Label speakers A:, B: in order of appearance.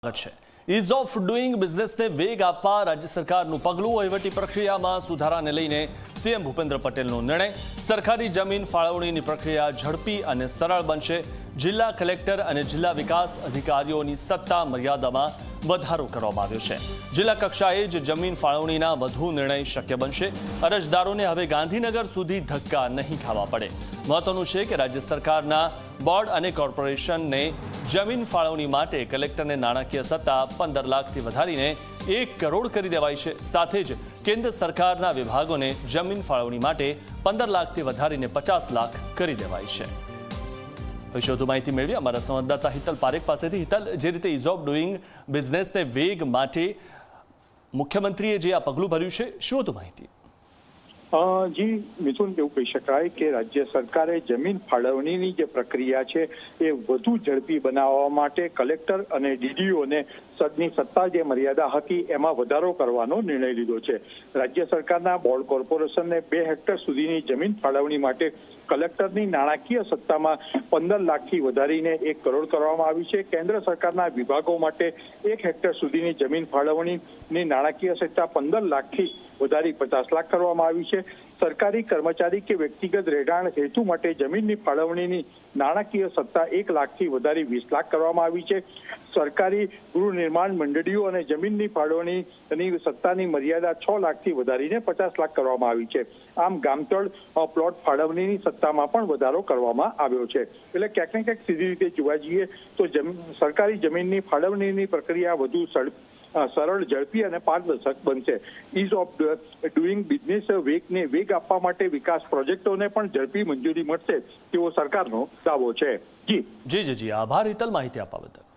A: છે। Ease of doing બિઝનેસને વેગ આપવા રાજ્ય સરકારનું પગલું। વહીવટી પ્રક્રિયામાં સુધારાને લઈને સીએમ ભૂપેન્દ્ર પટેલનો નિર્ણય। સરકારી જમીન ફાળવણીની પ્રક્રિયા ઝડપી અને સરળ બનશે। જિલ્લા કલેક્ટર અને જિલ્લા વિકાસ અધિકારીઓની સત્તા મર્યાદામાં વધારો કરવામાં આવ્યો છે। જિલ્લા કક્ષાએ જ જમીન ફાળવણીના વધુ નિર્ણય શક્ય બનશે। અરજદારોને હવે ગાંધીનગર સુધી ધક્કા નહીં ખાવા પડે। મહત્વનું છે કે રાજ્ય સરકારના બોર્ડ અને કોર્પોરેશનને જમીન ફાળવણી માટે કલેક્ટરને નાણાકીય સત્તા 15 લાખથી વધારીને 1 કરોડ કરી દેવાઈ છે। સાથે જ કેન્દ્ર સરકારના વિભાગોને જમીન ફાળવણી માટે 15 લાખથી વધારીને 50 લાખ કરી દેવાઈ છે। વધુ માહિતી મેળવી અમારા સંવાદદાતા હિતલ પારેખ પાસેથી। હિતલ, જે રીતે ઇઝ ઓફ ડુઇંગ બિઝનેસને વેગ માટે મુખ્યમંત્રીએ જે આ પગલું ભર્યું છે, શું હતું માહિતી?
B: જી મિથુન, એવું કહી શકાય કે રાજ્ય સરકારે જમીન ફાળવણીની જે પ્રક્રિયા છે એ વધુ ઝડપી બનાવવા માટે કલેક્ટર અને ડીડીઓને ની સત્તા જે મર્યાદા હતી એમાં વધારો કરવાનો નિર્ણય લીધો છે। રાજ્ય સરકારના બોર્ડ કોર્પોરેશનને 2 હેક્ટર સુધીની જમીન ફાળવણી માટે કલેક્ટરની નાણાકીય સત્તામાં 15 લાખથી વધારીને 1 કરોડ કરવામાં આવી છે। કેન્દ્ર સરકારના વિભાગો માટે 1 હેક્ટર સુધીની જમીન ફાળવણીની નાણાકીય સત્તા 15 લાખથી વધારી 50 લાખ કરવામાં આવી છે। સરકારી કર્મચારી કે વ્યક્તિગત રહેઠાણ હેતુ માટે જમીનની ફાળવણીની નાણાકીય સત્તા 1 લાખથી વધારી 20 લાખ કરવામાં આવી છે। સરકારી ગૃહ નિર્માણ મંડળીઓ અને જમીનની ફાળવણીની સત્તાની મર્યાદા 6 લાખથી વધારીને 50 લાખ કરવામાં આવી છે। આમ ગામતળ પ્લોટ ફાળવણીની સત્તામાં પણ વધારો કરવામાં આવ્યો છે। એટલે ક્યાંક ને ક્યાંક સીધી રીતે જોવા જઈએ તો સરકારી જમીનની ફાળવણીની પ્રક્રિયા વધુ સરળ, ઝડપી અને પારદર્શક બનશે। ઇઝ ઓફ ડુઇંગ બિઝનેસ વેગ આપવા માટે વિકાસ પ્રોજેક્ટોને પણ ઝડપી મંજૂરી મળશે તેવો સરકારનો દાવો છે। જી
A: આભાર હિતલ, માહિતી આપવા બદલ।